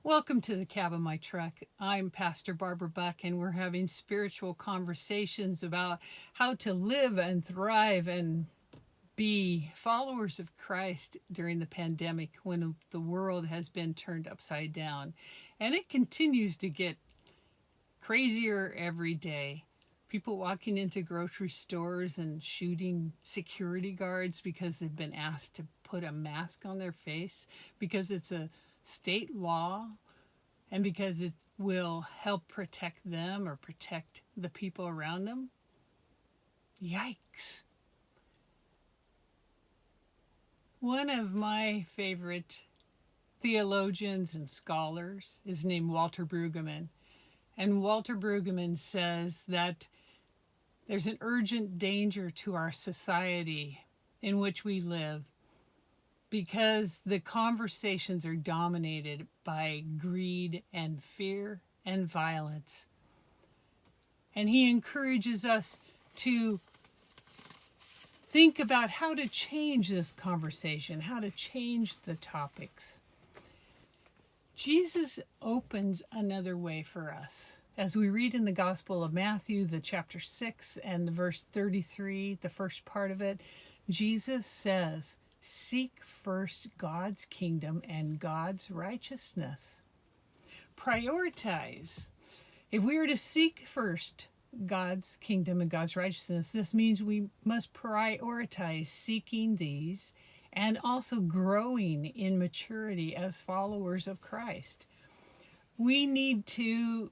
Welcome to the cab of my truck. I'm Pastor Barbara Buck, and we're having spiritual conversations about how to live and thrive and be followers of Christ during the pandemic when the world has been turned upside down. And it continues to get crazier every day. People walking into grocery stores and shooting security guards because they've been asked to put a mask on their face because it's a state law and because it will help protect them or protect the people around them. Yikes. One of my favorite theologians and scholars is named Walter Brueggemann. And Walter Brueggemann says that there's an urgent danger to our society in which we live because the conversations are dominated by greed and fear and violence. And he encourages us to think about how to change this conversation, how to change the topics. Jesus opens another way for us. As we read in the Gospel of Matthew, the chapter 6 and the verse 33, the first part of it, Jesus says, "Seek first God's kingdom and God's righteousness." Prioritize. If we are to seek first God's kingdom and God's righteousness, this means we must prioritize seeking these and also growing in maturity as followers of Christ. We need to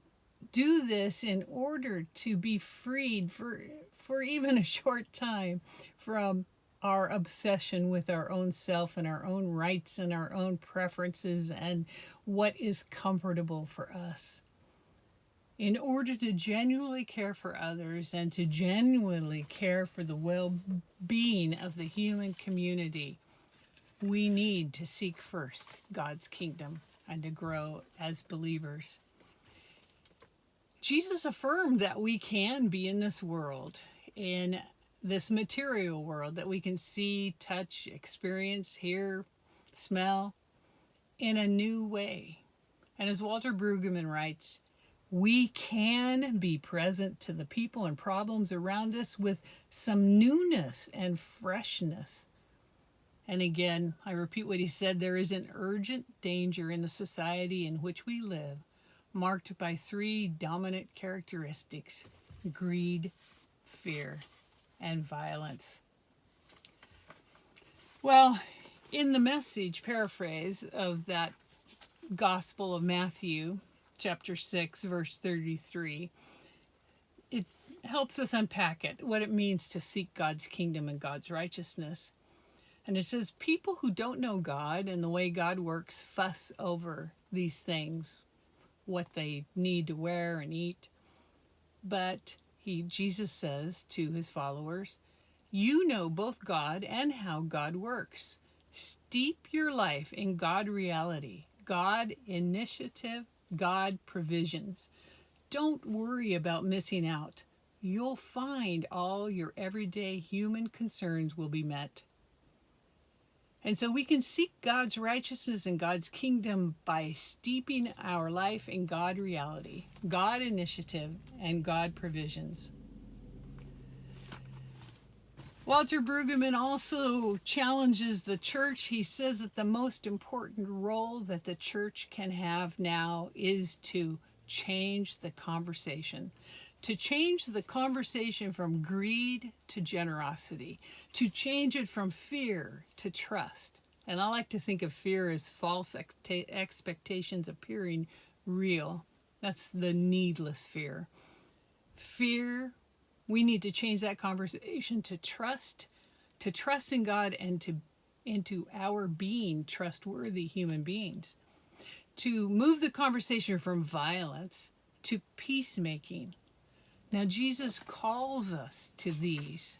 do this in order to be freed for even a short time from our obsession with our own self and our own rights and our own preferences and what is comfortable for us. In order to genuinely care for others and to genuinely care for the well-being of the human community, we need to seek first God's kingdom and to grow as believers. Jesus affirmed that we can be in this world, in this material world that we can see, touch, experience, hear, smell in a new way. And as Walter Brueggemann writes, we can be present to the people and problems around us with some newness and freshness. And again, I repeat what he said, there is an urgent danger in the society in which we live, marked by three dominant characteristics: greed, fear, and violence. Well, in the Message paraphrase of that Gospel of Matthew, chapter 6, verse 33, it helps us unpack it, what it means to seek God's kingdom and God's righteousness. And it says, people who don't know God and the way God works fuss over these things, what they need to wear and eat. But Jesus says to his followers, you know both God and how God works. Steep your life in God reality, God initiative, God provisions. Don't worry about missing out. You'll find all your everyday human concerns will be met. And so we can seek God's righteousness and God's kingdom by steeping our life in God reality, God initiative, and God provisions. Walter Brueggemann also challenges the church. He says that the most important role that the church can have now is to change the conversation. To change the conversation from greed to generosity, to change it from fear to trust. And I like to think of fear as false expectations appearing real. That's the needless fear. Fear, we need to change that conversation to trust in God and into our being trustworthy human beings. To move the conversation from violence to peacemaking. Now, Jesus calls us to these.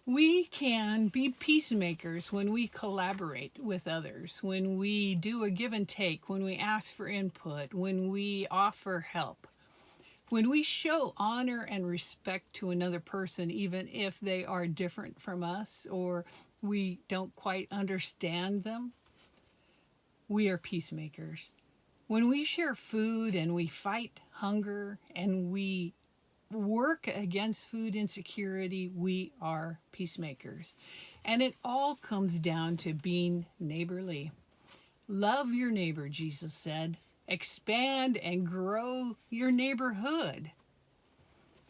We can be peacemakers when we collaborate with others, when we do a give and take, when we ask for input, when we offer help, when we show honor and respect to another person, even if they are different from us or we don't quite understand them. we are peacemakers. When we share food and we fight hunger and we work against food insecurity, we are peacemakers. And it all comes down to being neighborly. Love your neighbor, Jesus said. Expand and grow your neighborhood.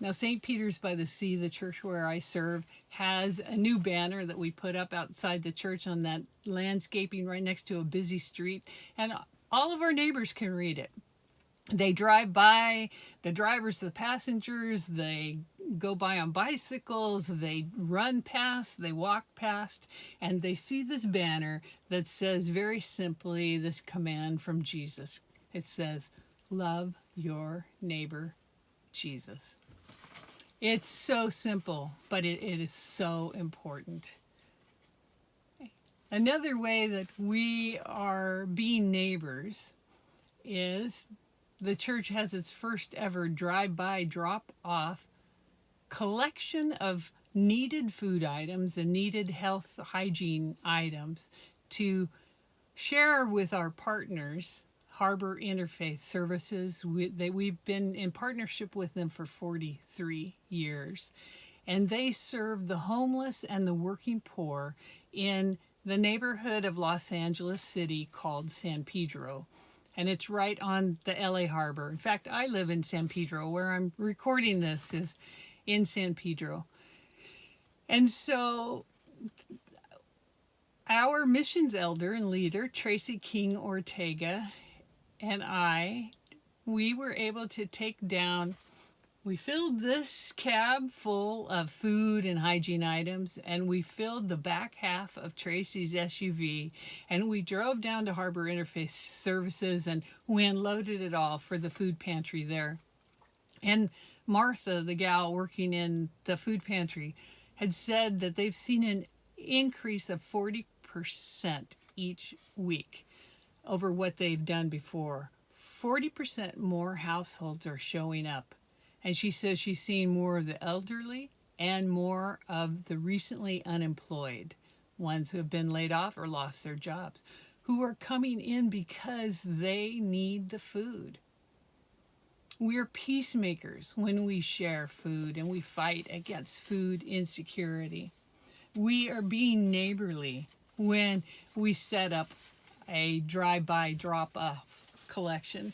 Now, St. Peter's by the Sea, the church where I serve, has a new banner that we put up outside the church on that landscaping right next to a busy street. And all of our neighbors can read it. They drive by, the drivers, the passengers, they go by on bicycles, they run past, they walk past, and they see this banner that says very simply this command from Jesus. It says, love your neighbor, Jesus. It's so simple, but it is so important. Another way that we are being neighbors is the church has its first ever drive-by drop-off collection of needed food items and needed health hygiene items to share with our partners, Harbor Interfaith Services. We've been in partnership with them for 43 years, and they serve the homeless and the working poor in the neighborhood of Los Angeles City called San Pedro. And it's right on the LA Harbor. In fact, I live in San Pedro. Where I'm recording this is in San Pedro. And so our missions elder and leader, Tracy King Ortega, and we were able to take down, we filled this cab full of food and hygiene items, and we filled the back half of Tracy's SUV, and we drove down to Harbor Interfaith Services, and we unloaded it all for the food pantry there. And Martha, the gal working in the food pantry, had said that they've seen an increase of 40% each week over what they've done before. 40% more households are showing up. And she says she's seeing more of the elderly and more of the recently unemployed, ones who have been laid off or lost their jobs, who are coming in because they need the food. We're peacemakers when we share food and we fight against food insecurity. We are being neighborly when we set up a drive-by drop-off collection.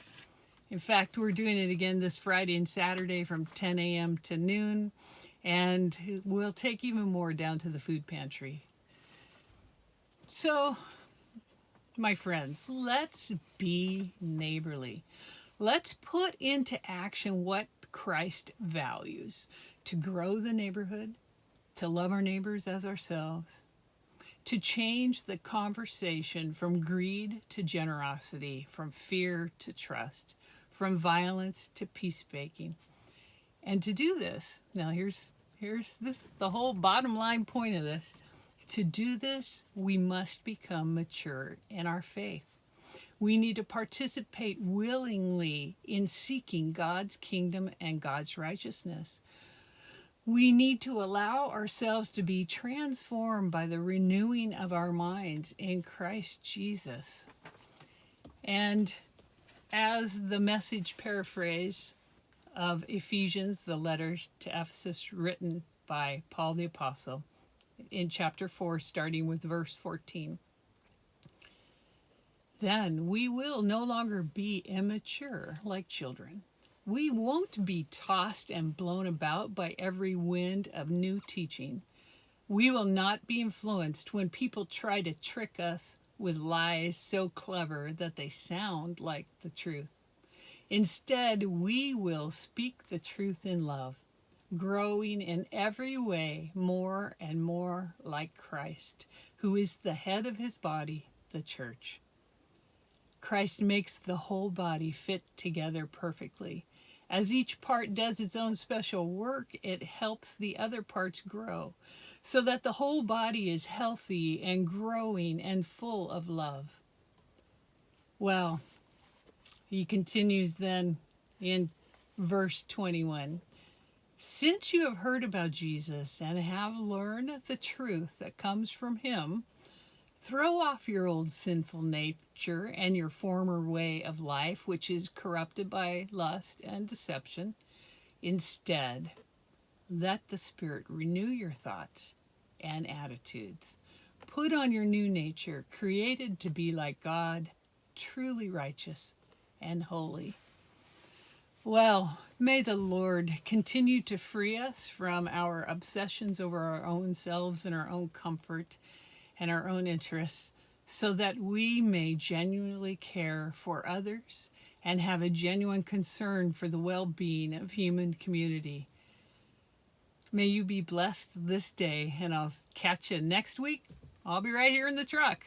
In fact, we're doing it again this Friday and Saturday from 10 a.m. to noon, and we'll take even more down to the food pantry. So, my friends, let's be neighborly. Let's put into action what Christ values: to grow the neighborhood, to love our neighbors as ourselves, to change the conversation from greed to generosity, from fear to trust, from violence to peacemaking. And to do this, now here's this the whole bottom line point of this. To do this, we must become mature in our faith. We need to participate willingly in seeking God's kingdom and God's righteousness. We need to allow ourselves to be transformed by the renewing of our minds in Christ Jesus. And as the Message paraphrase of Ephesians, the letter to Ephesus written by Paul the Apostle, in chapter 4, starting with verse 14. Then we will no longer be immature like children. We won't be tossed and blown about by every wind of new teaching. We will not be influenced when people try to trick us with lies so clever that they sound like the truth. Instead, we will speak the truth in love, growing in every way more and more like Christ, who is the head of his body, the church. Christ makes the whole body fit together perfectly. As each part does its own special work, it helps the other parts grow, so that the whole body is healthy and growing and full of love. Well, he continues then in verse 21. Since you have heard about Jesus and have learned the truth that comes from him, throw off your old sinful nature nature and your former way of life, which is corrupted by lust and deception. Instead, let the Spirit renew your thoughts and attitudes. Put on your new nature, created to be like God, truly righteous and holy. Well, may the Lord continue to free us from our obsessions over our own selves and our own comfort and our own interests, so that we may genuinely care for others and have a genuine concern for the well-being of human community. May you be blessed this day, and I'll catch you next week. I'll be right here in the truck.